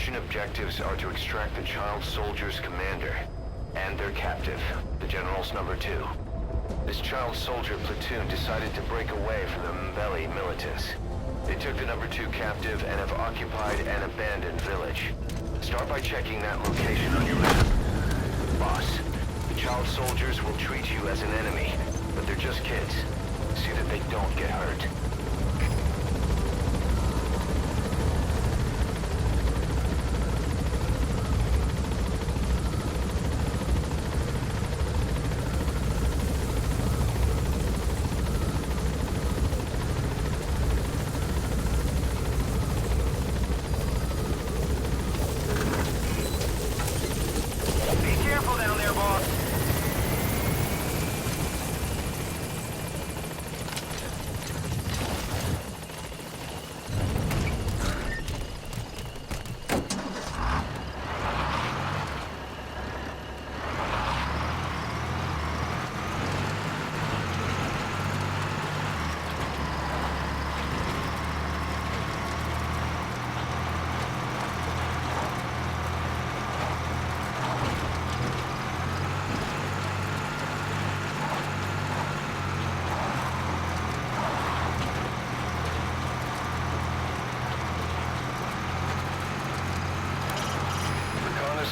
mission objectives are to extract the child soldier's commander and their captive, the General's number 2. This child soldier platoon decided to break away from the Mbeli militants. They took the number 2 captive and have occupied an abandoned village. Start by checking that location on your map. Boss, the child soldiers will treat you as an enemy, but they're just kids. See that they don't get hurt.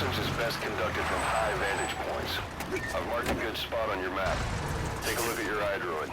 Is best conducted from high vantage points. I've marked a good spot on your map. Take a look at your iDroid.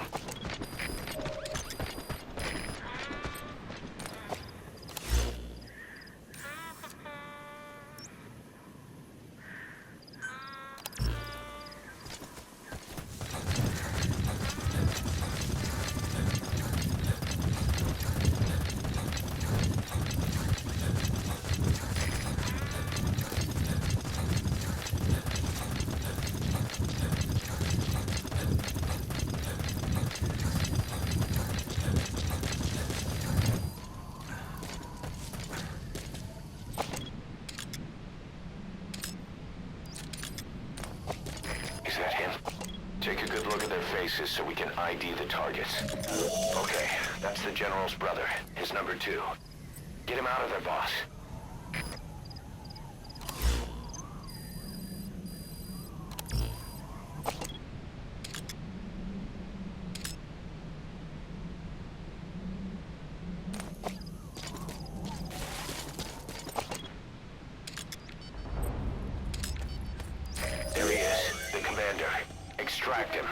Take a good look at their faces so we can ID the targets. Okay, that's the General's brother, his number 2. Get him out of there, boss. There he is, the commander. Extract him.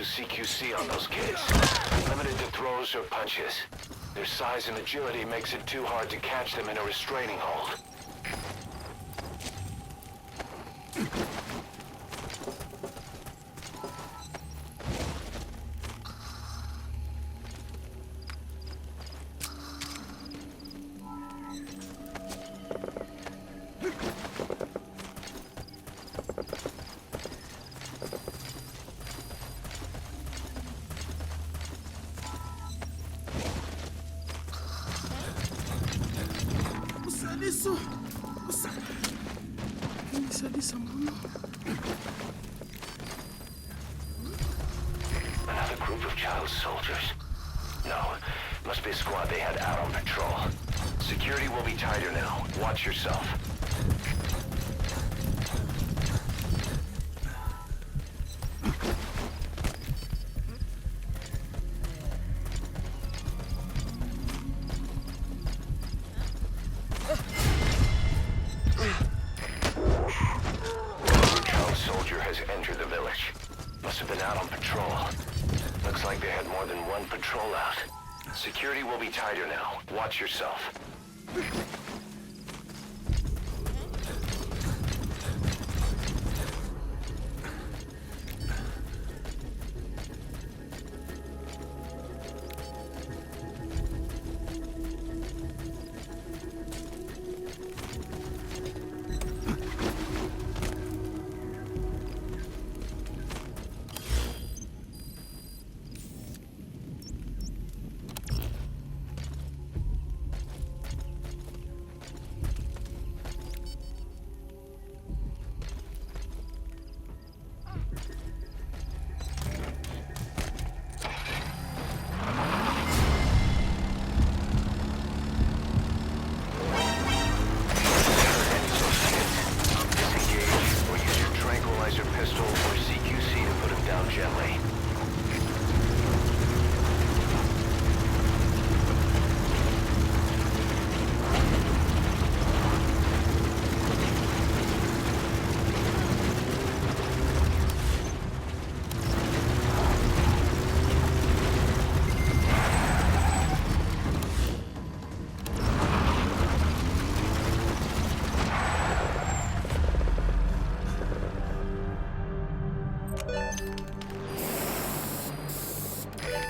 CQC on those kids. Limited to throws or punches. Their size and agility makes it too hard to catch them in a restraining hold. Another group of child soldiers. No, must be a squad they had out on patrol. Security will be tighter now. Watch yourself. have been out on patrol. Looks like they had more than one patrol out. Security will be tighter now. Watch yourself.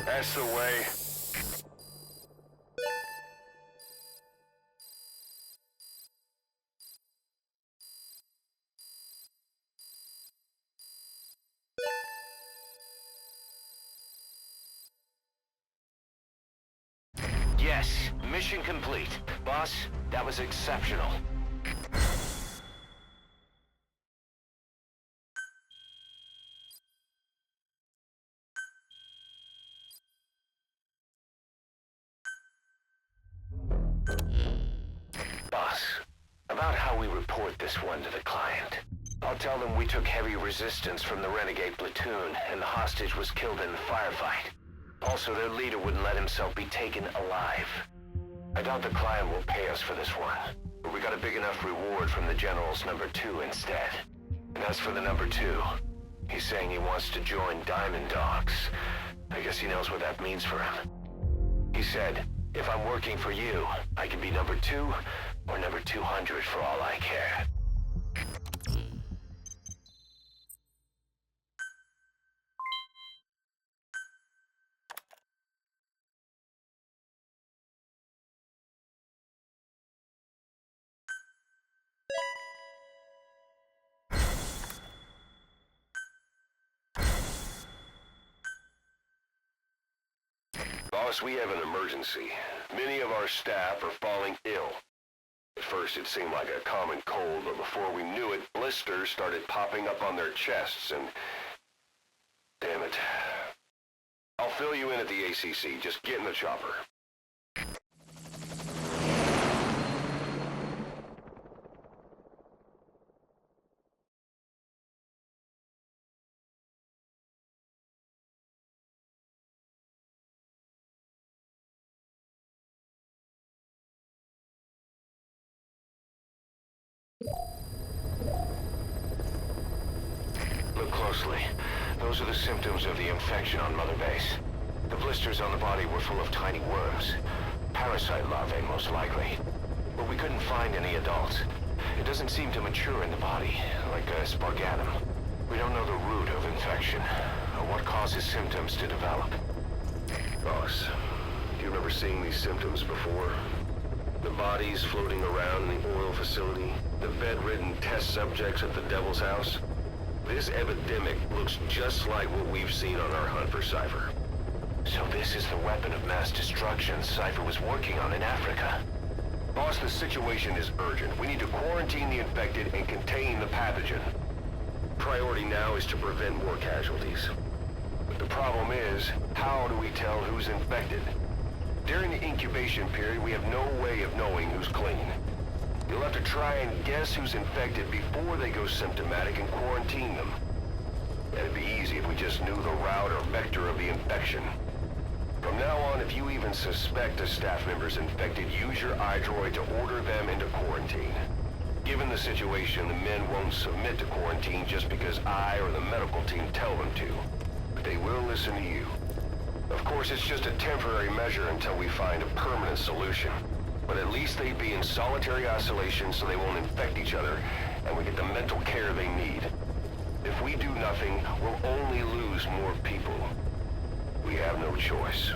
That's the way. Yes, mission complete. Boss, that was exceptional. Boss, about how we report this one to the client. I'll tell them we took heavy resistance from the renegade platoon and the hostage was killed in the firefight. Also, their leader wouldn't let himself be taken alive. I doubt the client will pay us for this one, but we got a big enough reward from the General's number 2 instead. And as for the number 2, he's saying he wants to join Diamond Dogs. I guess he knows what that means for him. He said, if I'm working for you, I can be number 2 or number 200 for all I care. Boss, we have an emergency. Many of our staff are falling ill. At first it seemed like a common cold, but before we knew it, blisters started popping up on their chests and... Damn it. I'll fill you in at the ACC. Just get in the chopper. Look closely. Those are the symptoms of the infection on Mother Base. The blisters on the body were full of tiny worms. Parasite larvae, most likely. But we couldn't find any adults. It doesn't seem to mature in the body, like a spargatum. We don't know the root of infection, or what causes symptoms to develop. Boss, do you remember seeing these symptoms before? The bodies floating around in the oil facility, the bedridden test subjects at the Devil's House. This epidemic looks just like what we've seen on our hunt for Cypher. So this is the weapon of mass destruction Cypher was working on in Africa. Boss, the situation is urgent. We need to quarantine the infected and contain the pathogen. Priority now is to prevent more casualties. But the problem is, how do we tell who's infected? During the incubation period, we have no way of knowing who's clean. You'll have to try and guess who's infected before they go symptomatic and quarantine them. It'd be easy if we just knew the route or vector of the infection. From now on, if you even suspect a staff member's infected, use your iDroid to order them into quarantine. Given the situation, the men won't submit to quarantine just because I or the medical team tell them to. They will listen to you. Of course, it's just a temporary measure until we find a permanent solution. But at least they'd be in solitary isolation so they won't infect each other, and we get the mental care they need. If we do nothing, we'll only lose more people. We have no choice.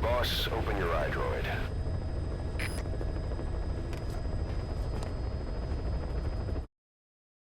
Boss, open your iDroid.